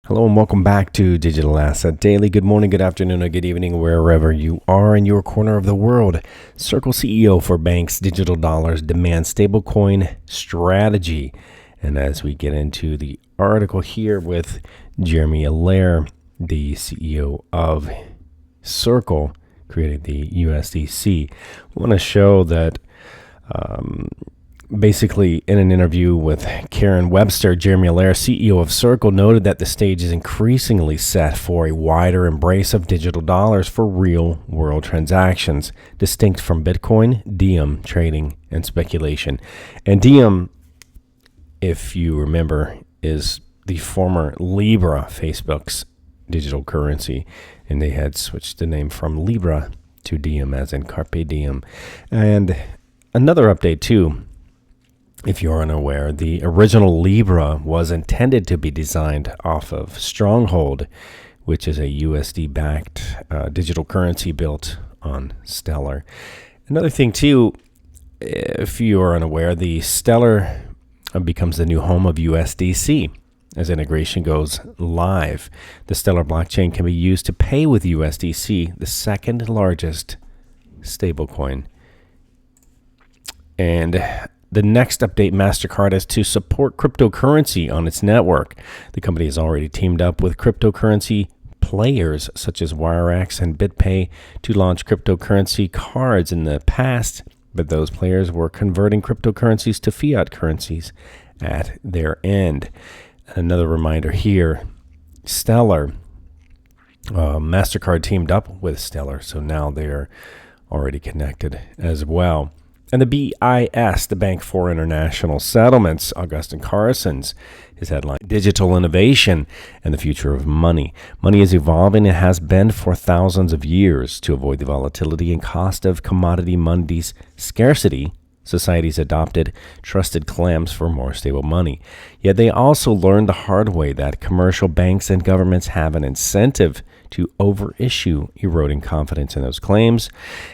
Hello and welcome back to Digital Asset Daily. Good morning, good afternoon, or good evening, wherever you are in your corner of the world. Circle CEO for banks, digital dollars, demands stablecoin strategy. And as we get into the article here with Jeremy Allaire, the CEO of Circle, created the USDC, I want to show that basically, in an interview with Karen Webster, Jeremy Allaire, CEO of Circle, noted that the stage is increasingly set for a wider embrace of digital dollars for real-world transactions, distinct from Bitcoin, Diem trading, and speculation. And Diem, if you remember, is the former Libra, Facebook's digital currency, and they had switched the name from Libra to Diem, as in Carpe Diem. And another update, too. If you're unaware, the original Libra was intended to be designed off of Stronghold, which is a USD-backed digital currency built on Stellar. Another thing, too, if you're unaware, the Stellar becomes the new home of USDC. As integration goes live, the Stellar blockchain can be used to pay with USDC, the second largest stablecoin. And the next update, Mastercard, is to support cryptocurrency on its network. The company has already teamed up with cryptocurrency players such as WireX and BitPay to launch cryptocurrency cards in the past, but those players were converting cryptocurrencies to fiat currencies at their end. Another reminder here, Stellar, Mastercard teamed up with Stellar, so now they're already connected as well. And the BIS, the Bank for International Settlements, Augustin Carson's, his headline, Digital Innovation and the Future of Money. Money is evolving and has been for thousands of years. To avoid the volatility and cost of commodity money's scarcity, societies adopted trusted clams for more stable money. Yet they also learned the hard way that commercial banks and governments have an incentive to overissue, eroding confidence in those claims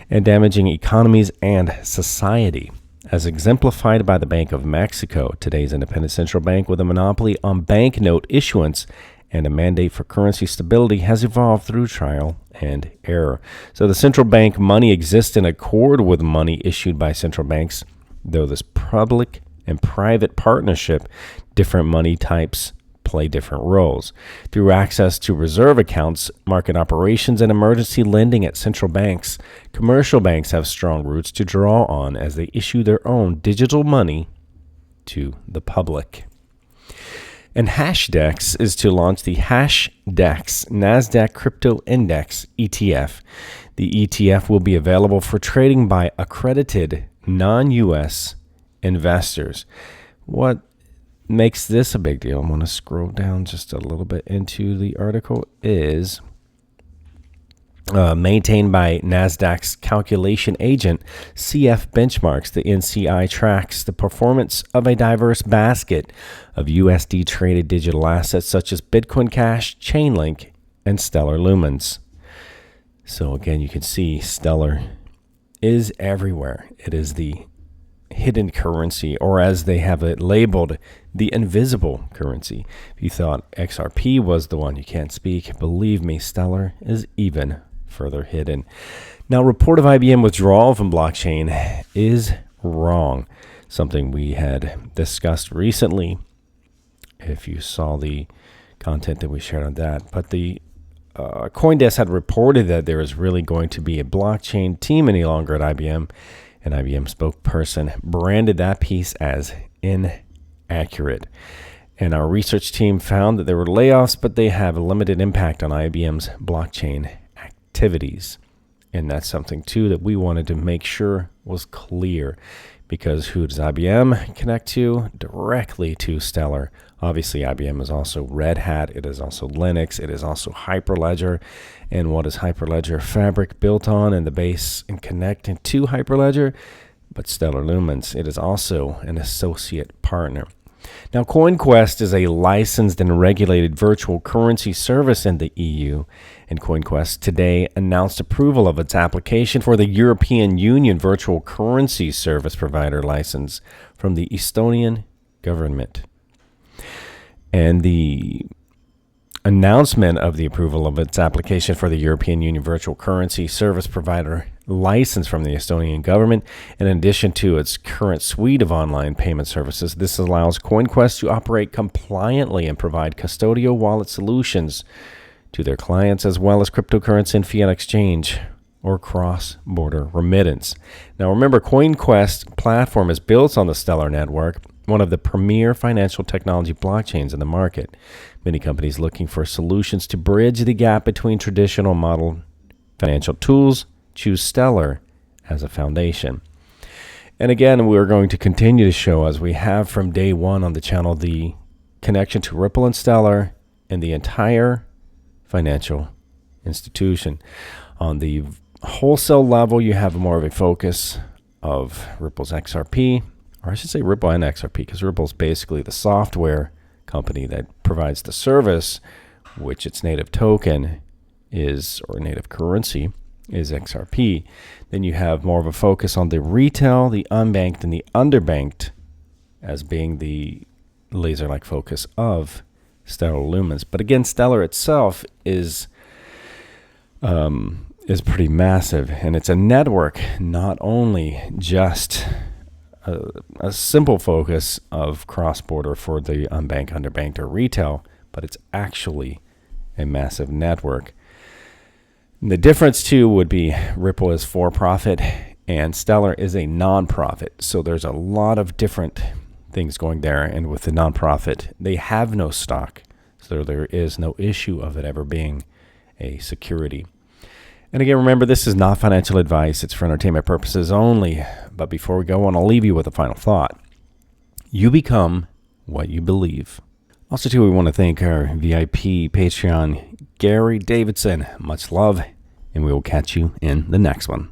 and damaging economies and society. As exemplified by the Bank of Mexico, today's independent central bank with a monopoly on banknote issuance and a mandate for currency stability, has evolved through trial and error. So the central bank money exists in accord with money issued by central banks, though this public and private partnership, different money types play different roles. Through access to reserve accounts, market operations, and emergency lending at central banks, commercial banks have strong roots to draw on as they issue their own digital money to the public. And Hashdex is to launch the Hashdex NASDAQ Crypto Index ETF. The ETF will be available for trading by accredited non-U.S. investors. What makes this a big deal, I'm going to scroll down just a little bit into the article, is maintained by NASDAQ's calculation agent, CF Benchmarks. The NCI tracks the performance of a diverse basket of USD-traded digital assets such as Bitcoin Cash, Chainlink, and Stellar Lumens. So again, you can see Stellar is everywhere. It is the hidden currency, or as they have it labeled, the invisible currency. If you thought XRP was the one you can't speak, believe me, Stellar is even further hidden. Now, report of IBM withdrawal from blockchain is wrong, something we had discussed recently, if you saw the content that we shared on that. But the Coinqvest had reported that there is really going to be a blockchain team any longer at IBM, and IBM spokesperson branded that piece as inaccurate. And our research team found that there were layoffs, but they have a limited impact on IBM's blockchain activities. And that's something, too, that we wanted to make sure was clear, because who does IBM connect to? Directly to Stellar. Obviously, IBM is also Red Hat. It is also Linux. It is also Hyperledger. And what is Hyperledger Fabric built on, and the base and connecting to Hyperledger? But Stellar Lumens, it is also an associate partner. Now, Coinqvest is a licensed and regulated virtual currency service in the EU, and Coinqvest today announced approval of its application for the European Union virtual currency service provider license from the Estonian government. And the announcement of the approval of its application for the European Union Virtual Currency Service Provider license from the Estonian government. In addition to its current suite of online payment services, this allows Coinqvest to operate compliantly and provide custodial wallet solutions to their clients, as well as cryptocurrency and fiat exchange or cross-border remittance. Now remember, Coinquest platform is built on the Stellar network, one of the premier financial technology blockchains in the market. Many companies looking for solutions to bridge the gap between traditional model financial tools choose Stellar as a foundation. And again, we're going to continue to show, as we have from day one on the channel, the connection to Ripple and Stellar and the entire financial institution. On the wholesale level, you have more of a focus of Ripple's XRP, or I should say Ripple and XRP, because Ripple's basically the software company that provides the service, which its native token is, or native currency is XRP. Then you have more of a focus on the retail, the unbanked, and the underbanked as being the laser-like focus of Stellar Lumens. But again, Stellar itself is pretty massive, and it's a network, not only just a simple focus of cross-border for the unbanked, underbanked, or retail, but it's actually a massive network. And the difference too would be Ripple is for-profit and Stellar is a non-profit. So there's a lot of different things going there, and with the non-profit, they have no stock, so there is no issue of it ever being a security. And again, remember, this is not financial advice. It's for entertainment purposes only. But before we go on, I'll leave you with a final thought. You become what you believe. Also, too, we want to thank our VIP Patreon, Gary Davidson. Much love, and we will catch you in the next one.